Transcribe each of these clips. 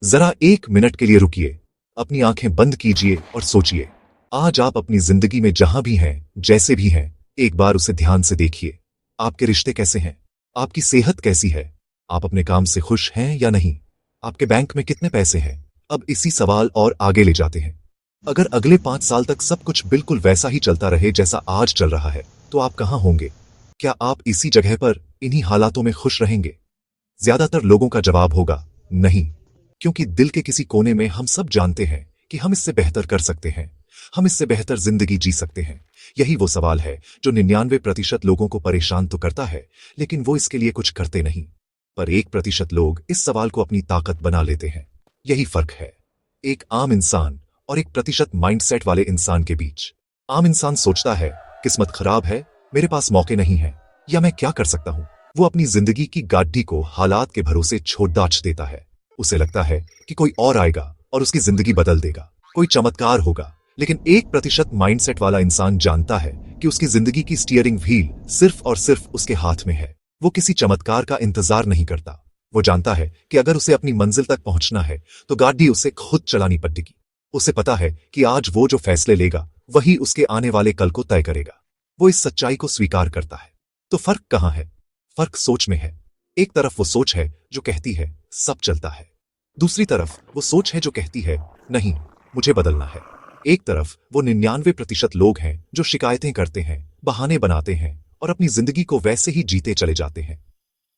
जरा 1 मिनट के लिए रुकिए, अपनी आंखें बंद कीजिए और सोचिए। आज आप अपनी जिंदगी में जहां भी हैं, जैसे भी हैं, एक बार उसे ध्यान से देखिए। आपके रिश्ते कैसे हैं? आपकी सेहत कैसी है? आप अपने काम से खुश हैं या नहीं? आपके बैंक में कितने पैसे हैं? अब इसी सवाल और आगे ले जाते हैं। अगर अगले 5 साल तक सब कुछ बिल्कुल वैसा ही चलता रहे जैसा आज चल रहा है, तो आप कहां होंगे? क्या आप इसी जगह पर इन्हीं हालातों में खुश रहेंगे? ज्यादातर लोगों का जवाब होगा नहीं, क्योंकि दिल के किसी कोने में हम सब जानते हैं कि हम इससे बेहतर कर सकते हैं, हम इससे बेहतर जिंदगी जी सकते हैं। यही वो सवाल है जो 99% लोगों को परेशान तो करता है, लेकिन वो इसके लिए कुछ करते नहीं। पर 1% लोग इस सवाल को अपनी ताकत बना लेते हैं। यही फर्क है एक आम इंसान और 1% माइंडसेट वाले इंसान के बीच। आम इंसान सोचता है, किस्मत खराब है, मेरे पास मौके नहीं है, या मैं क्या कर सकता हूं। वो अपनी जिंदगी की गाड़ी को हालात के भरोसे छोड़ दाच देता है। उसे लगता है कि कोई और आएगा और उसकी जिंदगी बदल देगा, कोई चमत्कार होगा। लेकिन 1% माइंडसेट वाला इंसान जानता है कि उसकी जिंदगी की स्टीयरिंग व्हील सिर्फ और सिर्फ उसके हाथ में है। वो किसी चमत्कार का इंतजार नहीं करता। वो जानता है कि अगर उसे अपनी मंजिल तक पहुंचना है तो गाड़ी उसे खुद चलानी पड़ेगी। उसे पता है कि आज वो जो फैसले लेगा वही उसके आने वाले कल को तय करेगा। वो इस सच्चाई को स्वीकार करता है। तो फर्क कहां है? फर्क सोच में है। एक तरफ वो सोच है जो कहती है सब चलता है, दूसरी तरफ वो सोच है जो कहती है नहीं, मुझे बदलना है। एक तरफ वो 99% लोग हैं जो शिकायतें करते हैं, बहाने बनाते हैं और अपनी जिंदगी को वैसे ही जीते चले जाते हैं।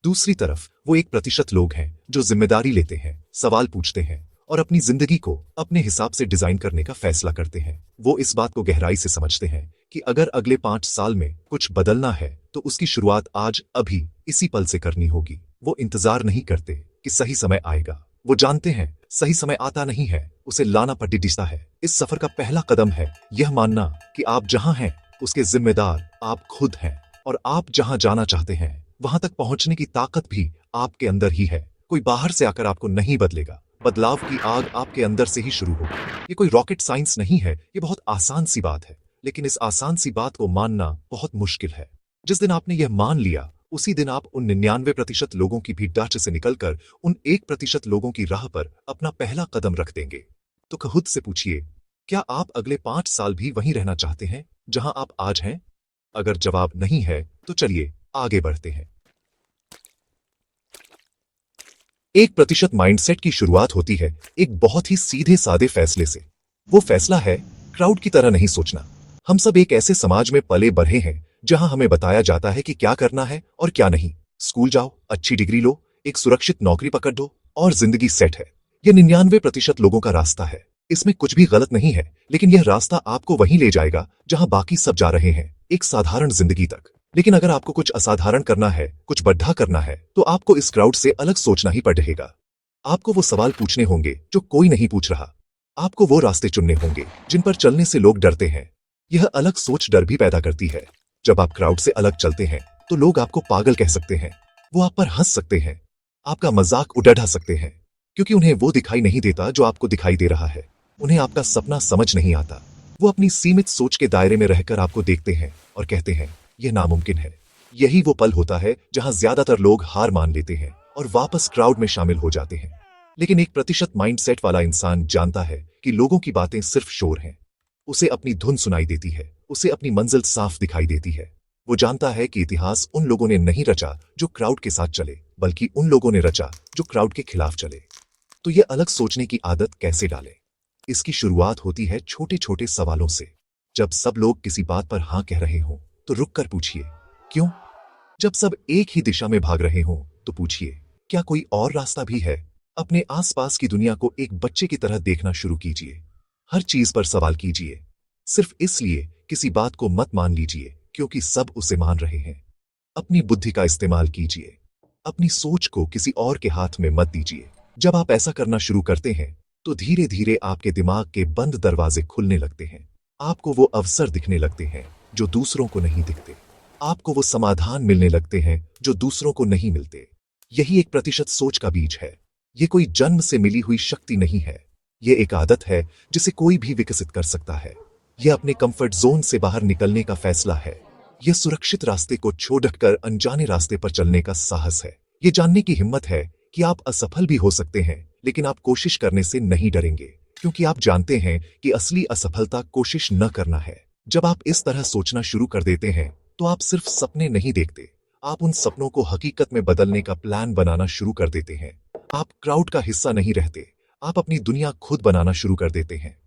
दूसरी तरफ वो 1% लोग हैं जो जिम्मेदारी लेते हैं, सवाल पूछते हैं और अपनी जिंदगी को अपने हिसाब से डिजाइन करने का फैसला करते हैं। वो इस बात को गहराई से समझते हैं कि अगर अगले 5 साल में कुछ बदलना है तो उसकी शुरुआत आज अभी इसी पल से करनी होगी। वो इंतजार नहीं करते कि सही समय आएगा, वो जानते हैं सही समय आता नहीं है, उसे लाना पड़ता है। इस सफर का पहला कदम है यह मानना कि आप जहां हैं उसके जिम्मेदार आप खुद हैं, और आप जहां जाना चाहते हैं वहां तक पहुंचने की ताकत भी आपके अंदर ही है। कोई बाहर से आकर आपको नहीं बदलेगा, बदलाव की आग आपके अंदर से ही शुरू होगी। ये कोई रॉकेट साइंस नहीं है, ये बहुत आसान सी बात है, लेकिन इस आसान सी बात को मानना बहुत मुश्किल है। जिस दिन आपने यह मान लिया, उसी दिन आप उन 99% लोगों की भीड़ ढांचे से निकलकर उन 1% लोगों की राह पर अपना पहला कदम रख देंगे। तो खुद से पूछिए, क्या आप अगले 5 साल भी वहीं रहना चाहते हैं जहां आप आज हैं? अगर जवाब नहीं है तो चलिए आगे बढ़ते हैं। 1% माइंडसेट की शुरुआत होती है एक बहुत ही सीधे सादे फैसले से। वो फैसला है क्राउड की तरह नहीं सोचना। हम सब एक ऐसे समाज में पले बढ़े हैं जहां हमें बताया जाता है कि क्या करना है और क्या नहीं। स्कूल जाओ, अच्छी डिग्री लो, एक सुरक्षित नौकरी पकड़ दो और जिंदगी सेट है। यह 99% लोगों का रास्ता है। इसमें कुछ भी गलत नहीं है, लेकिन यह रास्ता आपको वहीं ले जाएगा जहां बाकी सब जा रहे हैं, एक साधारण जिंदगी तक। लेकिन अगर आपको कुछ असाधारण करना है, कुछ बड़ा करना है, तो आपको इस क्राउड से अलग सोचना ही पड़ेगा। आपको वो सवाल पूछने होंगे जो कोई नहीं पूछ रहा। आपको वो रास्ते चुनने होंगे जिन पर चलने से लोग डरते हैं। यह अलग सोच डर भी पैदा करती है। जब आप क्राउड से अलग चलते हैं तो लोग आपको पागल कह सकते हैं, वो आप पर हंस सकते हैं, आपका मजाक उड़ा सकते हैं, क्योंकि उन्हें वो दिखाई नहीं देता जो आपको दिखाई दे रहा है। उन्हें आपका सपना समझ नहीं आता। वो अपनी सीमित सोच के दायरे में रहकर आपको देखते हैं और कहते हैं यह नामुमकिन है। यही वो पल होता है जहां ज्यादातर लोग हार मान लेते हैं और वापस क्राउड में शामिल हो जाते हैं। लेकिन 1% माइंडसेट वाला इंसान जानता है कि लोगों की बातें सिर्फ शोर हैं। उसे अपनी धुन सुनाई देती है, उसे अपनी मंजिल साफ दिखाई देती है। वो जानता है कि इतिहास उन लोगों ने नहीं रचा जो क्राउड के साथ चले, बल्कि उन लोगों ने रचा जो क्राउड के खिलाफ चले। तो ये अलग सोचने की आदत कैसे डालें? इसकी शुरुआत होती है छोटे छोटे सवालों से। जब सब लोग किसी बात पर हाँ कह रहे हों तो रुक कर पूछिए क्यों? जब सब एक ही दिशा में भाग रहे हों तो पूछिए क्या कोई और रास्ता भी है? अपने आसपास की दुनिया को एक बच्चे की तरह देखना शुरू कीजिए। हर चीज पर सवाल कीजिए। सिर्फ इसलिए किसी बात को मत मान लीजिए क्योंकि सब उसे मान रहे हैं। अपनी बुद्धि का इस्तेमाल कीजिए। अपनी सोच को किसी और के हाथ में मत दीजिए। जब आप ऐसा करना शुरू करते हैं तो धीरे धीरे आपके दिमाग के बंद दरवाजे खुलने लगते हैं। आपको वो अवसर दिखने लगते हैं जो दूसरों को नहीं दिखते। आपको वो समाधान मिलने लगते हैं जो दूसरों को नहीं मिलते। यही 1% सोच का बीज है। ये कोई जन्म से मिली हुई शक्ति नहीं है। ये एक आदत है जिसे कोई भी विकसित कर सकता है। यह अपने कंफर्ट जोन से बाहर निकलने का फैसला है। यह सुरक्षित रास्ते को छोड़कर अनजाने रास्ते पर चलने का साहस है। यह जानने की हिम्मत है कि आप असफल भी हो सकते हैं, लेकिन आप कोशिश करने से नहीं डरेंगे, क्योंकि आप जानते हैं कि असली असफलता कोशिश न करना है। जब आप इस तरह सोचना शुरू कर देते हैं, तो आप सिर्फ सपने नहीं देखते, आप उन सपनों को हकीकत में बदलने का प्लान बनाना शुरू कर देते हैं। आप क्राउड का हिस्सा नहीं रहते, आप अपनी दुनिया खुद बनाना शुरू कर देते हैं।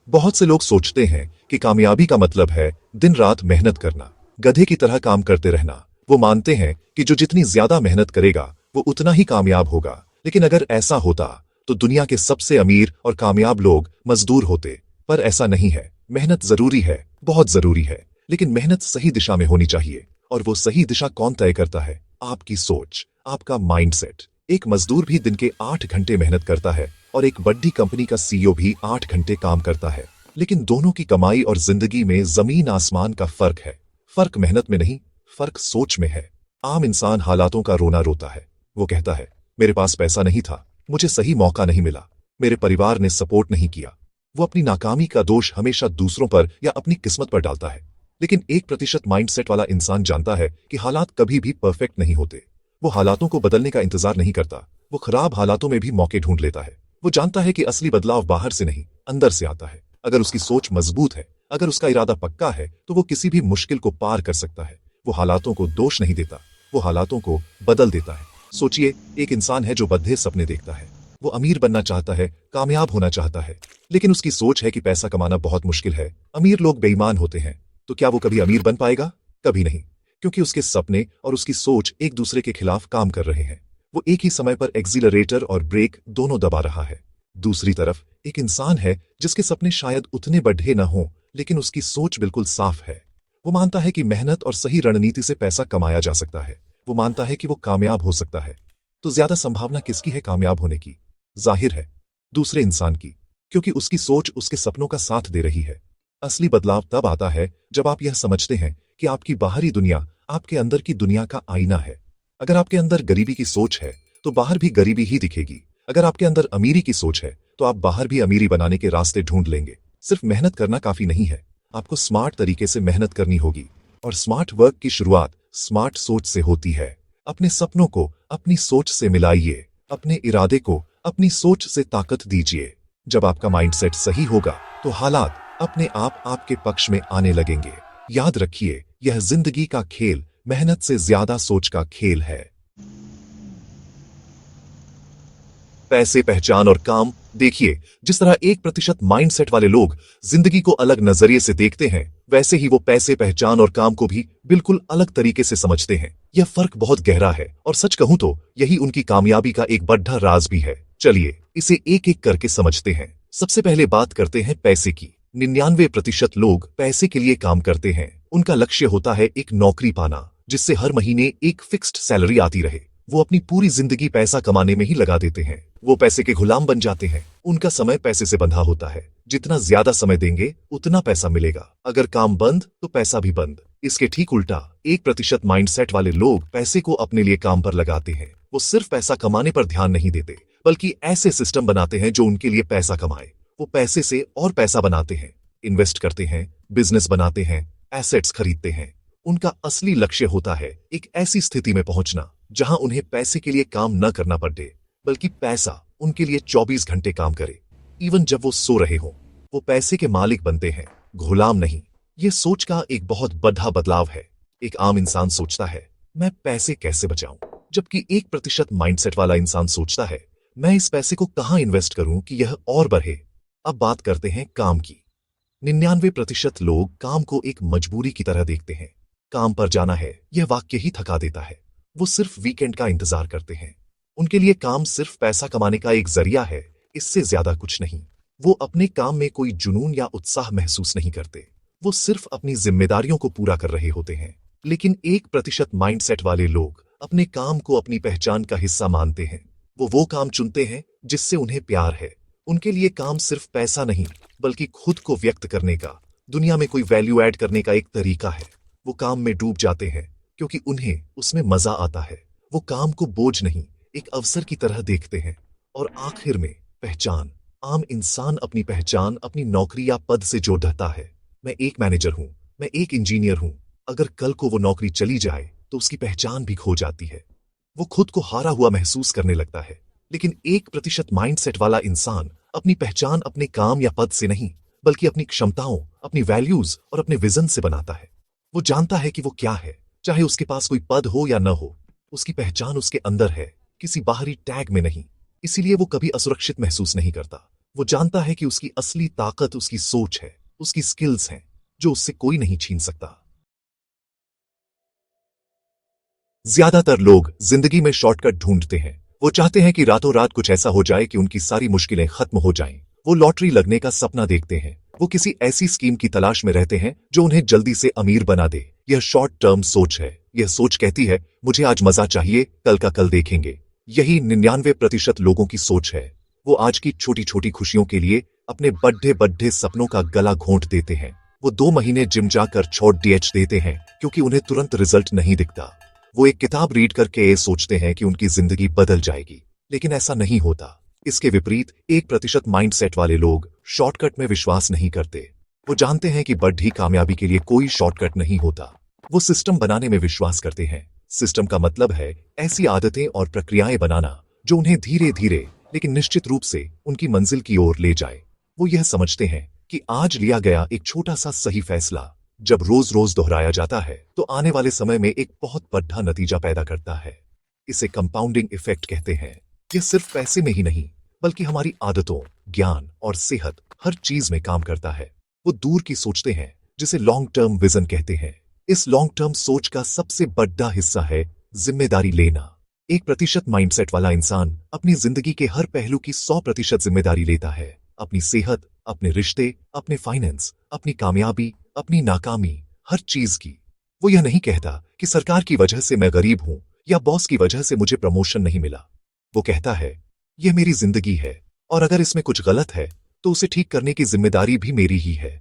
बहुत से लोग सोचते हैं कि कामयाबी का मतलब है दिन रात मेहनत करना, गधे की तरह काम करते रहना। वो मानते हैं कि जो जितनी ज्यादा मेहनत करेगा वो उतना ही कामयाब होगा। लेकिन अगर ऐसा होता तो दुनिया के सबसे अमीर और कामयाब लोग मजदूर होते। पर ऐसा नहीं है। मेहनत जरूरी है, बहुत जरूरी है, लेकिन मेहनत सही दिशा में होनी चाहिए। और वो सही दिशा कौन तय करता है? आपकी सोच, आपका माइंडसेट। एक मजदूर भी दिन के 8 घंटे मेहनत करता है और एक बड़ी कंपनी का सीईओ भी 8 घंटे काम करता है, लेकिन दोनों की कमाई और जिंदगी में जमीन आसमान का फर्क है। फर्क मेहनत में नहीं, फर्क सोच में है। आम इंसान हालातों का रोना रोता है। वो कहता है, मेरे पास पैसा नहीं था, मुझे सही मौका नहीं मिला, मेरे परिवार ने सपोर्ट नहीं किया। वो अपनी नाकामी का दोष हमेशा दूसरों पर या अपनी किस्मत पर डालता है। लेकिन 1% माइंडसेट वाला इंसान जानता है कि हालात कभी भी परफेक्ट नहीं होते। वो हालातों को बदलने का इंतजार नहीं करता, वो खराब हालातों में भी मौके ढूंढ लेता है। वो जानता है कि असली बदलाव बाहर से नहीं, अंदर से आता है। अगर उसकी सोच मजबूत है, अगर उसका इरादा पक्का है, तो वो किसी भी मुश्किल को पार कर सकता है। वो हालातों को दोष नहीं देता, वो हालातों को बदल देता है। सोचिए, एक इंसान है जो बद्धे सपने देखता है। वो अमीर बनना चाहता है, कामयाब होना चाहता है, लेकिन उसकी सोच है कि पैसा कमाना बहुत मुश्किल है, अमीर लोग बेईमान होते हैं। तो क्या वो कभी अमीर बन पाएगा? कभी नहीं, क्योंकि उसके सपने और उसकी सोच एक दूसरे के खिलाफ काम कर रहे हैं। वो एक ही समय पर एक्सीलरेटर और ब्रेक दोनों दबा रहा है। दूसरी तरफ एक इंसान है जिसके सपने शायद उतने बड़े न हों, लेकिन उसकी सोच बिल्कुल साफ है। वो मानता है कि मेहनत और सही रणनीति से पैसा कमाया जा सकता है। वो मानता है कि वो कामयाब हो सकता है। तो ज्यादा संभावना किसकी है कामयाब होने की? जाहिर है, दूसरे इंसान की, क्योंकि उसकी सोच उसके सपनों का साथ दे रही है। असली बदलाव तब आता है जब आप यह समझते हैं कि आपकी बाहरी दुनिया आपके अंदर की दुनिया का आईना है। अगर आपके अंदर गरीबी की सोच है, तो बाहर भी गरीबी ही दिखेगी। अगर आपके अंदर अमीरी की सोच है, तो आप बाहर भी अमीरी बनाने के रास्ते ढूंढ लेंगे। सिर्फ मेहनत करना काफी नहीं है, आपको स्मार्ट तरीके से मेहनत करनी होगी। और स्मार्ट वर्क की शुरुआत स्मार्ट सोच से होती है। अपने सपनों को अपनी सोच से मिलाइए, अपने इरादे को अपनी सोच से ताकत दीजिए। जब आपका माइंडसेट सही होगा, तो हालात अपने आप आपके पक्ष में आने लगेंगे। याद रखिए, यह जिंदगी का खेल मेहनत से ज्यादा सोच का खेल है। पैसे, पहचान और काम। देखिए, जिस तरह 1% माइंडसेट वाले लोग जिंदगी को अलग नजरिए से देखते हैं, वैसे ही वो पैसे, पहचान और काम को भी बिल्कुल अलग तरीके से समझते हैं। यह फर्क बहुत गहरा है और सच कहूं तो यही उनकी कामयाबी का एक बड़ा राज भी है। चलिए इसे एक एक करके समझते हैं। सबसे पहले बात करते हैं पैसे की। 99% लोग पैसे के लिए काम करते हैं। उनका लक्ष्य होता है एक नौकरी पाना, जिससे हर महीने एक फिक्स्ड सैलरी आती रहे। वो अपनी पूरी जिंदगी पैसा कमाने में ही लगा देते हैं। वो पैसे के गुलाम बन जाते हैं। उनका समय पैसे से बंधा होता है। जितना ज्यादा समय देंगे उतना पैसा मिलेगा। अगर काम बंद तो पैसा भी बंद। इसके ठीक उल्टा 1% माइंडसेट वाले लोग पैसे को अपने लिए काम पर लगाते हैं। वो सिर्फ पैसा कमाने पर ध्यान नहीं देते, बल्कि ऐसे सिस्टम बनाते हैं जो उनके लिए पैसा कमाए। वो पैसे से और पैसा बनाते हैं, इन्वेस्ट करते हैं, बिजनेस बनाते हैं, एसेट्स खरीदते हैं। उनका असली लक्ष्य होता है एक ऐसी स्थिति में पहुंचना जहां उन्हें पैसे के लिए काम न करना पड़े, बल्कि पैसा उनके लिए 24 घंटे काम करे। इवन जब वो सो रहे हों, वो पैसे के मालिक बनते हैं, गुलाम नहीं। ये सोच का एक बहुत बड़ा बदलाव है। एक आम इंसान सोचता है, मैं पैसे कैसे बचाऊं, जबकि 1% माइंडसेट वाला इंसान सोचता है, मैं इस पैसे को कहां इन्वेस्ट करूं कि यह और बढ़े। अब बात करते हैं काम की। 99% लोग काम को एक मजबूरी की तरह देखते हैं। काम पर जाना है, यह वाक्य ही थका देता है। वो सिर्फ वीकेंड का इंतजार करते हैं। उनके लिए काम सिर्फ पैसा कमाने का एक जरिया है, इससे ज्यादा कुछ नहीं। वो अपने काम में कोई जुनून या उत्साह महसूस नहीं करते। वो सिर्फ अपनी जिम्मेदारियों को पूरा कर रहे होते हैं। लेकिन 1% माइंडसेट वाले लोग अपने काम को अपनी पहचान का हिस्सा मानते हैं। वो काम चुनते हैं जिससे उन्हें प्यार है। उनके लिए काम सिर्फ पैसा नहीं, बल्कि खुद को व्यक्त करने का, दुनिया में कोई वैल्यू ऐड करने का एक तरीका है। वो काम में डूब जाते हैं क्योंकि उन्हें उसमें मजा आता है। वो काम को बोझ नहीं, एक अवसर की तरह देखते हैं। और आखिर में पहचान। आम इंसान अपनी पहचान अपनी नौकरी या पद से जोड़ता है। मैं एक मैनेजर हूं, मैं एक इंजीनियर हूं। अगर कल को वो नौकरी चली जाए तो उसकी पहचान भी खो जाती है। वो खुद को हारा हुआ महसूस करने लगता है। लेकिन 1% माइंडसेट वाला इंसान अपनी पहचान अपने काम या पद से नहीं, बल्कि अपनी क्षमताओं, अपनी वैल्यूज और अपने विजन से बनाता है। वो जानता है कि वो क्या है, चाहे उसके पास कोई पद हो या न हो। उसकी पहचान उसके अंदर है, किसी बाहरी टैग में नहीं। इसीलिए वो कभी असुरक्षित महसूस नहीं करता। वो जानता है कि उसकी असली ताकत उसकी सोच है, उसकी स्किल्स हैं, जो उससे कोई नहीं छीन सकता। ज्यादातर लोग जिंदगी में शॉर्टकट ढूंढते हैं। वो चाहते हैं कि रातों रात कुछ ऐसा हो जाए कि उनकी सारी मुश्किलें खत्म हो जाएं। वो लॉटरी लगने का सपना देखते हैं। वो किसी ऐसी स्कीम की तलाश में रहते हैं जो उन्हें जल्दी से अमीर बना दे। यह शॉर्ट टर्म सोच है। यह सोच कहती है, मुझे आज मजा चाहिए, कल का कल देखेंगे। यही 99% लोगों की सोच है। वो आज की छोटी छोटी खुशियों के लिए अपने बड्ढे बड्ढे सपनों का गला घोंट देते हैं। वो 2 महीने जिम जाकर छोड़ डीएच देते हैं क्योंकि उन्हें तुरंत रिजल्ट नहीं दिखता। वो एक किताब रीड करके ये सोचते हैं कि उनकी जिंदगी बदल जाएगी, लेकिन ऐसा नहीं होता। इसके विपरीत 1% माइंडसेट वाले लोग शॉर्टकट में विश्वास नहीं करते। वो जानते हैं कि बढ़ी कामयाबी के लिए कोई शॉर्टकट नहीं होता। वो सिस्टम बनाने में विश्वास करते हैं। सिस्टम का मतलब है ऐसी आदतें और प्रक्रियाएं बनाना जो उन्हें धीरे धीरे लेकिन निश्चित रूप से उनकी मंजिल की ओर ले जाए। वो यह समझते हैं कि आज लिया गया एक छोटा सा सही फैसला जब रोज रोज दोहराया जाता है तो आने वाले समय में एक बहुत बड़ा नतीजा पैदा करता है। इसे कंपाउंडिंग इफेक्ट कहते हैं। यह सिर्फ पैसे में ही नहीं, बल्कि हमारी आदतों, ज्ञान और सेहत हर चीज में काम करता है। वो दूर की सोचते हैं, जिसे लॉन्ग टर्म विजन कहते हैं। इस लॉन्ग टर्म सोच का सबसे बड़ा हिस्सा है जिम्मेदारी लेना। 1% माइंडसेट वाला इंसान अपनी जिंदगी के हर पहलू की 100% जिम्मेदारी लेता है। अपनी सेहत, अपने रिश्ते, अपने फाइनेंस, अपनी कामयाबी, अपनी नाकामी, हर चीज की। वो यह नहीं कहता कि सरकार की वजह से मैं गरीब हूं या बॉस की वजह से मुझे प्रमोशन नहीं मिला। वो कहता है, यह मेरी जिंदगी है और अगर इसमें कुछ गलत है तो उसे ठीक करने की जिम्मेदारी भी मेरी ही है।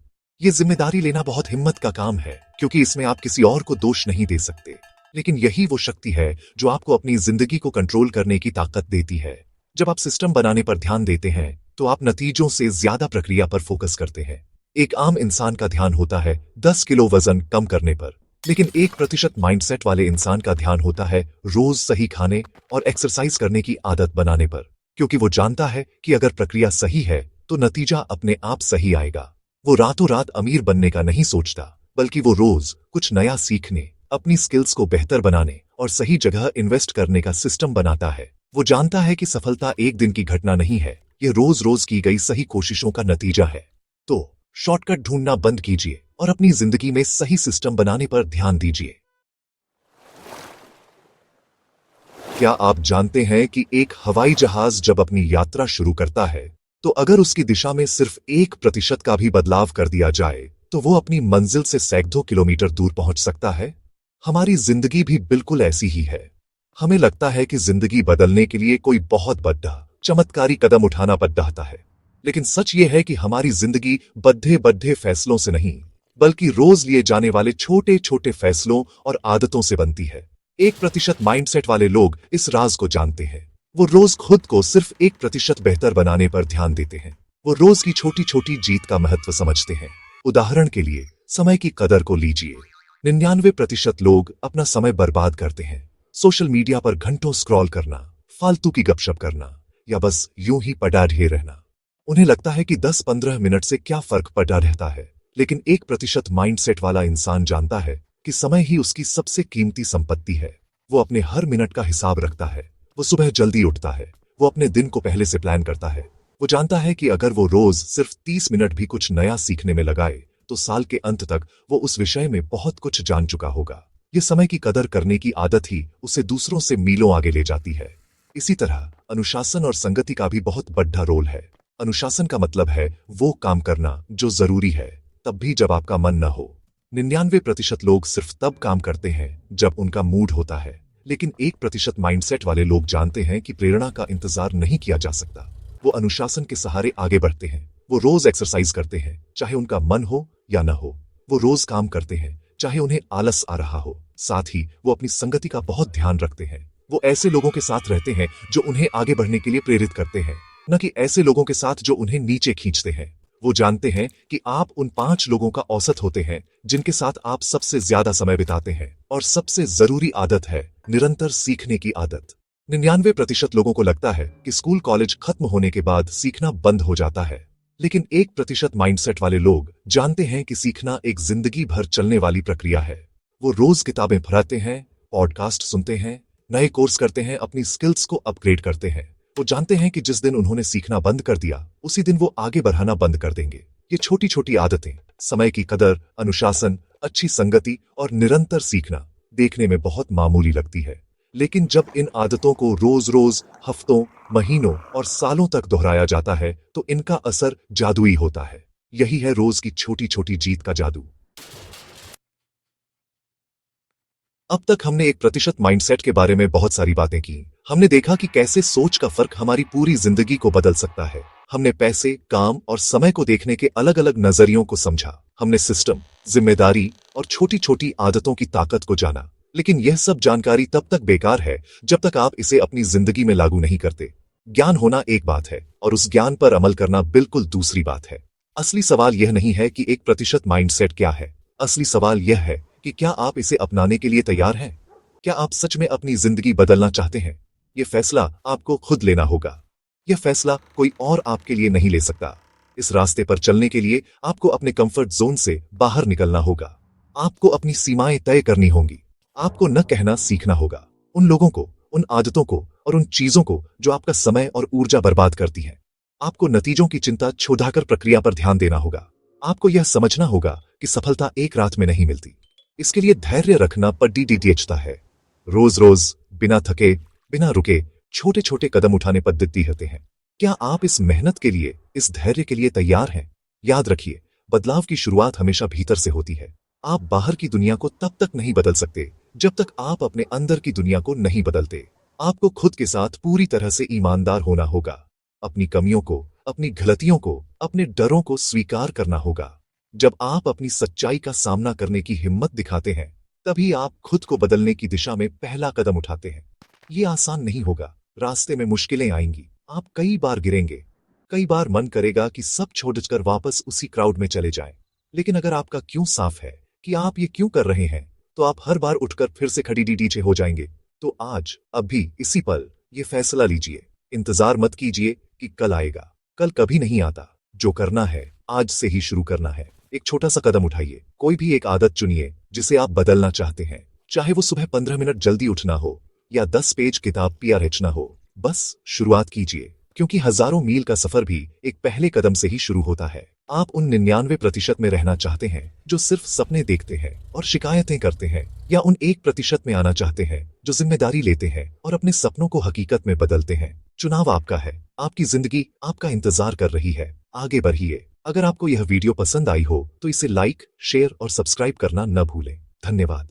ये जिम्मेदारी लेना बहुत हिम्मत का काम है, क्योंकि इसमें आप किसी और को दोष नहीं दे सकते। लेकिन यही वो शक्ति है जो आपको अपनी जिंदगी को कंट्रोल करने की ताकत देती है। जब आप सिस्टम बनाने पर ध्यान देते हैं तो आप नतीजों से ज्यादा प्रक्रिया पर फोकस करते हैं। एक आम इंसान का ध्यान होता है 10 किलो वजन कम करने पर, लेकिन 1% माइंडसेट वाले इंसान का ध्यान होता है रोज सही खाने और एक्सरसाइज करने की आदत बनाने पर, क्योंकि वो जानता है कि अगर प्रक्रिया सही है तो नतीजा अपने आप सही आएगा। वो रातों रात अमीर बनने का नहीं सोचता, बल्कि वो रोज कुछ नया सीखने, अपनी स्किल्स को बेहतर बनाने और सही जगह इन्वेस्ट करने का सिस्टम बनाता है। वो जानता है कि सफलता एक दिन की घटना नहीं है, ये रोज रोज की गई सही कोशिशों का नतीजा है। तो शॉर्टकट ढूंढना बंद कीजिए और अपनी जिंदगी में सही सिस्टम बनाने पर ध्यान दीजिए। क्या आप जानते हैं कि एक हवाई जहाज जब अपनी यात्रा शुरू करता है तो अगर उसकी दिशा में सिर्फ 1% का भी बदलाव कर दिया जाए तो वो अपनी मंजिल से सैकड़ों किलोमीटर दूर पहुंच सकता है? हमारी जिंदगी भी बिल्कुल ऐसी ही है। हमें लगता है कि जिंदगी बदलने के लिए कोई बहुत बड़ा चमत्कारी कदम उठाना पड़ता है, लेकिन सच ये है कि हमारी जिंदगी बड्ढे बड्ढे फैसलों से नहीं, बल्कि रोज लिए जाने वाले छोटे छोटे फैसलों और आदतों से बनती है। 1% माइंडसेट वाले लोग इस राज को जानते हैं। वो रोज खुद को सिर्फ 1% बेहतर बनाने पर ध्यान देते हैं। वो रोज की छोटी छोटी जीत का महत्व समझते हैं। उदाहरण के लिए समय की कदर को लीजिए। 99% लोग अपना समय बर्बाद करते हैं। सोशल मीडिया पर घंटों स्क्रॉल करना, फालतू की गपशप करना या बस यूं ही पड़ा ढे रहना। उन्हें लगता है कि 10-15 मिनट से क्या फर्क पड़ा रहता है, लेकिन 1% माइंडसेट वाला इंसान जानता है कि समय ही उसकी सबसे कीमती संपत्ति है। वो अपने हर मिनट का हिसाब रखता है। वो सुबह जल्दी उठता है। वो अपने दिन को पहले से प्लान करता है। वो जानता है कि अगर वो रोज सिर्फ 30 मिनट भी कुछ नया सीखने में लगाए तो साल के अंत तक वो उस विषय में बहुत कुछ जान चुका होगा। ये समय की कदर करने की आदत ही उसे दूसरों से मीलों आगे ले जाती है। इसी तरह अनुशासन और संगति का भी बहुत बड़ा रोल है। अनुशासन का मतलब है वो काम करना जो जरूरी है, तब भी जब आपका मन न हो। 99% लोग सिर्फ तब काम करते हैं जब उनका मूड होता है, लेकिन 1% माइंडसेट वाले लोग जानते हैं कि प्रेरणा का इंतजार नहीं किया जा सकता। वो अनुशासन के सहारे आगे बढ़ते हैं। वो रोज एक्सरसाइज करते हैं, चाहे उनका मन हो या न हो। वो रोज काम करते हैं, चाहे उन्हें आलस आ रहा हो। साथ ही वो अपनी संगति का बहुत ध्यान रखते हैं। वो ऐसे लोगों के साथ रहते हैं जो उन्हें आगे बढ़ने के लिए प्रेरित करते हैं, न कि ऐसे लोगों के साथ जो उन्हें नीचे खींचते हैं। वो जानते हैं कि आप उन 5 लोगों का औसत होते हैं जिनके साथ आप सबसे ज्यादा समय बिताते हैं। और सबसे जरूरी आदत है निरंतर सीखने की आदत। 99% लोगों को लगता है कि स्कूल कॉलेज खत्म होने के बाद सीखना बंद हो जाता है, लेकिन 1% माइंडसेट वाले लोग जानते हैं कि सीखना एक जिंदगी भर चलने वाली प्रक्रिया है। वो रोज किताबें पढ़ते हैं, पॉडकास्ट सुनते हैं, नए कोर्स करते हैं, अपनी स्किल्स को अपग्रेड करते हैं। वो जानते हैं कि जिस दिन उन्होंने सीखना बंद कर दिया, उसी दिन वो आगे बढ़ाना बंद कर देंगे। ये छोटी छोटी आदतें, समय की कदर, अनुशासन, अच्छी संगति और निरंतर सीखना देखने में बहुत मामूली लगती है, लेकिन जब इन आदतों को रोज रोज, हफ्तों, महीनों और सालों तक दोहराया जाता है तो इनका असर जादुई होता है। यही है रोज की छोटी छोटी जीत का जादू। अब तक हमने 1% माइंडसेट के बारे में बहुत सारी बातें की। हमने देखा कि कैसे सोच का फर्क हमारी पूरी जिंदगी को बदल सकता है। हमने पैसे, काम और समय को देखने के अलग अलग नजरियों को समझा। हमने सिस्टम, जिम्मेदारी और छोटी छोटी आदतों की ताकत को जाना। लेकिन यह सब जानकारी तब तक बेकार है जब तक आप इसे अपनी जिंदगी में लागू नहीं करते। ज्ञान होना एक बात है और उस ज्ञान पर अमल करना बिल्कुल दूसरी बात है। असली सवाल यह नहीं है कि 1% माइंडसेट क्या है। असली सवाल यह है कि क्या आप इसे अपनाने के लिए तैयार हैं? क्या आप सच में अपनी जिंदगी बदलना चाहते हैं? यह फैसला आपको खुद लेना होगा। यह फैसला कोई और आपके लिए नहीं ले सकता। इस रास्ते पर चलने के लिए आपको अपने कंफर्ट जोन से बाहर निकलना होगा। आपको अपनी सीमाएं तय करनी होंगी। आपको न कहना सीखना होगा उन लोगों को, उन आदतों को और उन चीजों को जो आपका समय और ऊर्जा बर्बाद करती हैं। आपको नतीजों की चिंता छोड़कर प्रक्रिया पर ध्यान देना होगा। आपको यह समझना होगा कि सफलता एक रात में नहीं मिलती। इसके लिए धैर्य रखना पड़ता है। रोज रोज, बिना थके, बिना रुके, छोटे छोटे कदम उठाने पद्धति होते हैं। क्या आप इस मेहनत के लिए, इस धैर्य के लिए तैयार हैं? याद रखिए, बदलाव की शुरुआत हमेशा भीतर से होती है। आप बाहर की दुनिया को तब तक नहीं बदल सकते जब तक आप अपने अंदर की दुनिया को नहीं बदलते। आपको खुद के साथ पूरी तरह से ईमानदार होना होगा। अपनी कमियों को, अपनी गलतियों को, अपने डरों को स्वीकार करना होगा। जब आप अपनी सच्चाई का सामना करने की हिम्मत दिखाते हैं, तभी आप खुद को बदलने की दिशा में पहला कदम उठाते हैं। ये आसान नहीं होगा, रास्ते में मुश्किलें आएंगी, आप कई बार गिरेंगे, कई बार मन करेगा कि सब छोड़कर वापस उसी क्राउड में चले जाएं। लेकिन अगर आपका क्यों साफ है कि आप ये क्यों कर रहे हैं, तो आप हर बार उठकर फिर से खड़ी डीडीचे हो जाएंगे। तो आज, अभी, इसी पल ये फैसला लीजिए। इंतजार मत कीजिए कि कल आएगा। कल कभी नहीं आता। जो करना है, आज से ही शुरू करना है। एक छोटा सा कदम उठाइए। कोई भी एक आदत चुनिए जिसे आप बदलना चाहते हैं। चाहे वो सुबह 15 मिनट जल्दी उठना हो या 10 पेज किताब पढ़ना हो। बस शुरुआत कीजिए, क्योंकि हजारों मील का सफर भी एक पहले कदम से ही शुरू होता है। आप उन 99% में रहना चाहते हैं जो सिर्फ सपने देखते हैं और शिकायतें करते हैं, या उन 1% में आना चाहते हैं जो जिम्मेदारी लेते हैं और अपने सपनों को हकीकत में बदलते हैं। चुनाव आपका है। आपकी जिंदगी आपका इंतजार कर रही है। आगे बढ़िए। अगर आपको यह वीडियो पसंद आई हो तो इसे लाइक, शेयर और सब्सक्राइब करना न भूलें। धन्यवाद।